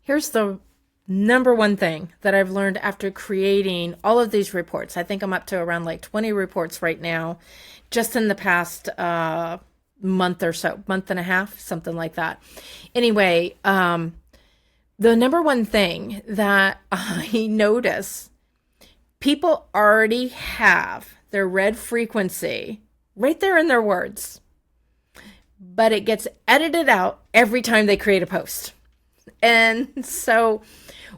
Here's the number one thing that I've learned after creating all of these reports. I think I'm up to around like 20 reports right now, just in the past month or so, month and a half, something like that. Anyway, the number one thing that I notice, people already have their red frequency right there in their words, but it gets edited out every time they create a post. And so,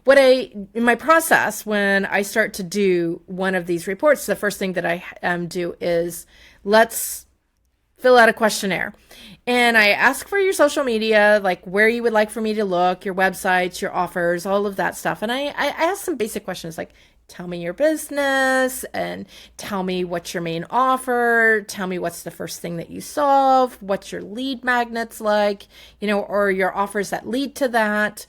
in my process, when I start to do one of these reports, the first thing that I do is let's fill out a questionnaire. And I ask for your social media, like where you would like for me to look, your websites, your offers, all of that stuff. And I ask some basic questions like, tell me your business and tell me what's your main offer. Tell me what's the first thing that you solve. What's your lead magnets like, or your offers that lead to that.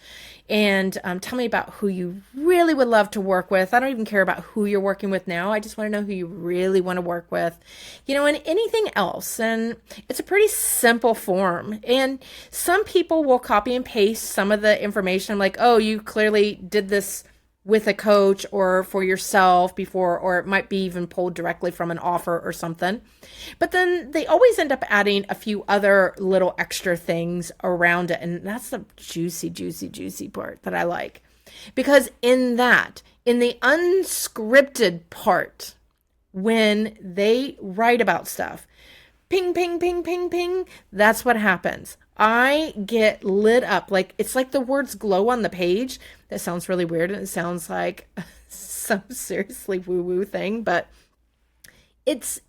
And tell me about who you really would love to work with. I don't even care about who you're working with now. I just want to know who you really want to work with, and anything else. And it's a pretty simple form. And some people will copy and paste some of the information like, oh, you clearly did this with a coach or for yourself before, or it might be even pulled directly from an offer or something. But then they always end up adding a few other little extra things around it. And that's the juicy, juicy, juicy part that I like. Because in the unscripted part, when they write about stuff, ping, ping, ping, ping, ping, that's what happens. I get lit up. Like, it's like the words glow on the page. That sounds really weird, and it sounds like some seriously woo-woo thing, but it's,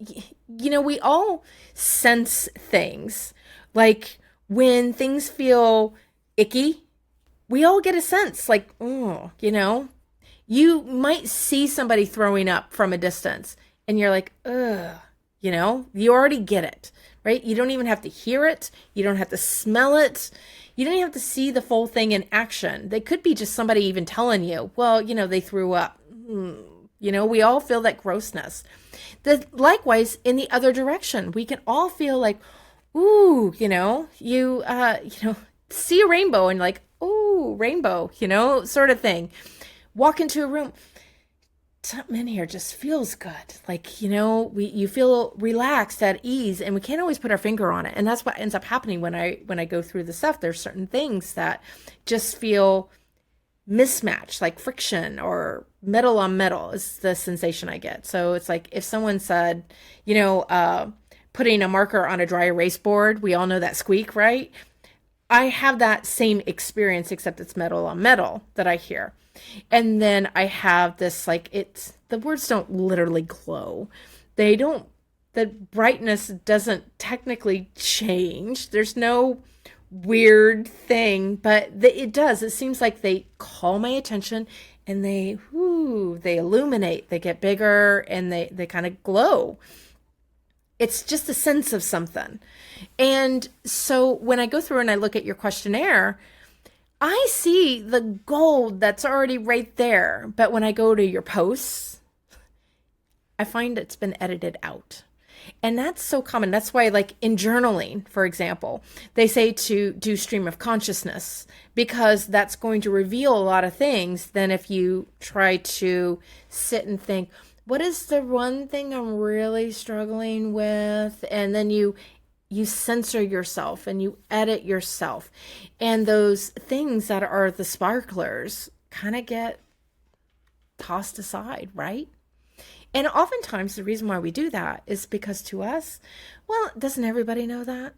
we all sense things. Like, when things feel icky, we all get a sense like, oh, you might see somebody throwing up from a distance, and you're like, ugh, you already get it. Right? You don't even have to hear it. You don't have to smell it. You don't even have to see the full thing in action. They could be just somebody even telling you, well, they threw up. We all feel that grossness. Likewise, in the other direction, we can all feel like, ooh, you see a rainbow and like, ooh, rainbow, sort of thing. Walk into a room. Something in here just feels good. Like, you feel relaxed, at ease, and we can't always put our finger on it. And that's what ends up happening when I go through the stuff. There's certain things that just feel mismatched, like friction or metal on metal is the sensation I get. So it's like if someone said, putting a marker on a dry erase board, we all know that squeak, right? I have that same experience, except it's metal on metal that I hear. And then I have this, like, the words don't literally glow. The brightness doesn't technically change. There's no weird thing, but it does. It seems like they call my attention and they illuminate, they get bigger, and they kind of glow. It's just a sense of something. And so when I go through and I look at your questionnaire, I see the gold that's already right there. But when I go to your posts, I find it's been edited out. And that's so common. That's why, like in journaling, for example, they say to do stream of consciousness, because that's going to reveal a lot of things than if you try to sit and think, what is the one thing I'm really struggling with? And then you censor yourself and you edit yourself. And those things that are the sparklers kind of get tossed aside, right? And oftentimes the reason why we do that is because to us, well, doesn't everybody know that?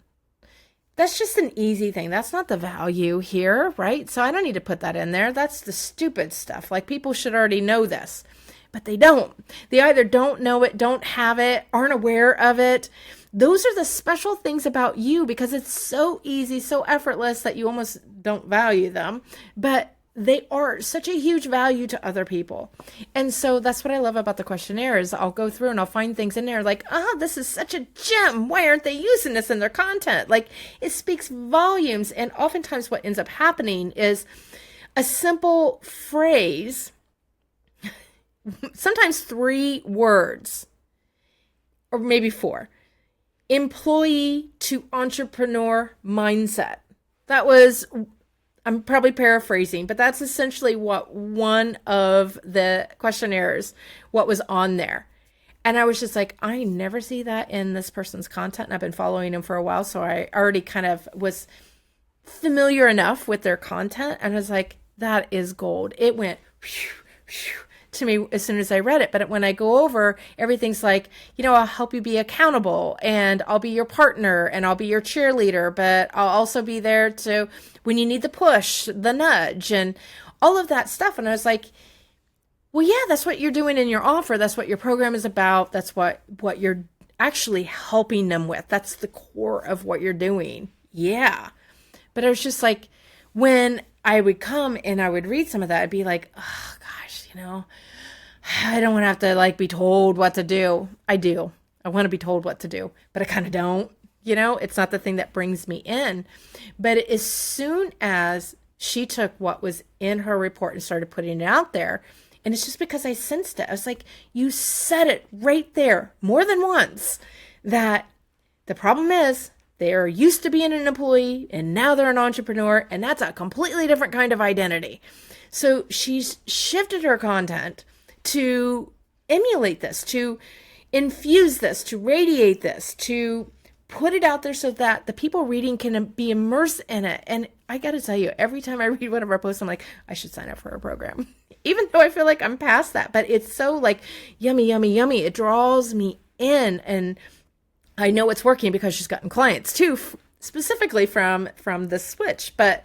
That's just an easy thing. That's not the value here, right? So I don't need to put that in there. That's the stupid stuff. Like, people should already know this, but they don't. They either don't know it, don't have it, aren't aware of it. Those are the special things about you, because it's so easy, so effortless that you almost don't value them, but they are such a huge value to other people. And so that's what I love about the questionnaire is I'll go through and I'll find things in there like, this is such a gem. Why aren't they using this in their content? Like, it speaks volumes. And oftentimes what ends up happening is a simple phrase, sometimes 3 words, or maybe 4. Employee to entrepreneur mindset. That was I'm probably paraphrasing, but that's essentially what one of the questionnaires, what was on there. And I was just like, I never see that in this person's content. And I've been following them for a while. So I already kind of was familiar enough with their content. And I was like, that is gold. It went whew, whew, to me as soon as I read it. But when I go over, everything's like, I'll help you be accountable and I'll be your partner and I'll be your cheerleader, but I'll also be there to when you need the push, the nudge, and all of that stuff. And I was like, well, yeah, that's what you're doing in your offer. That's what your program is about. That's what you're actually helping them with. That's the core of what you're doing. Yeah. But I was just like, when I would come and I would read some of that, I'd be like, oh gosh, I don't want to have to like be told what to do. I do. I want to be told what to do, but I kind of don't. It's not the thing that brings me in. But as soon as she took what was in her report and started putting it out there, and it's just because I sensed it. I was like, you said it right there more than once that the problem is they're used to being an employee and now they're an entrepreneur, and that's a completely different kind of identity. So she's shifted her content to emulate this, to infuse this, to radiate this, to put it out there so that the people reading can be immersed in it. And I got to tell you, every time I read one of our posts, I'm like, I should sign up for her program. Even though I feel like I'm past that, but it's so like yummy, yummy, yummy. It draws me in, and I know it's working because she's gotten clients too, specifically from the switch, but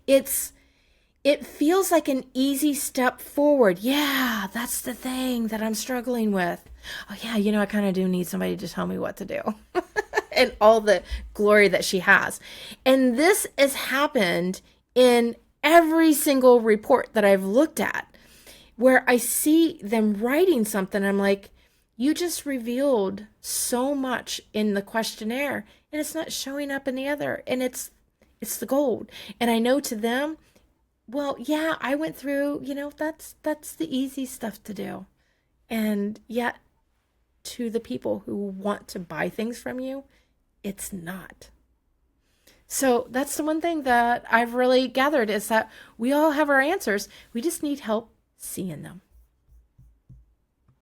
it feels like an easy step forward. Yeah, that's the thing that I'm struggling with. Oh yeah, I kind of do need somebody to tell me what to do. And all the glory that she has. And this has happened in every single report that I've looked at, where I see them writing something. I'm like, you just revealed so much in the questionnaire and it's not showing up in the other. And it's the gold. And I know to them, well, yeah, I went through, that's the easy stuff to do. And yet to the people who want to buy things from you, it's not. So that's the one thing that I've really gathered is that we all have our answers. We just need help seeing them.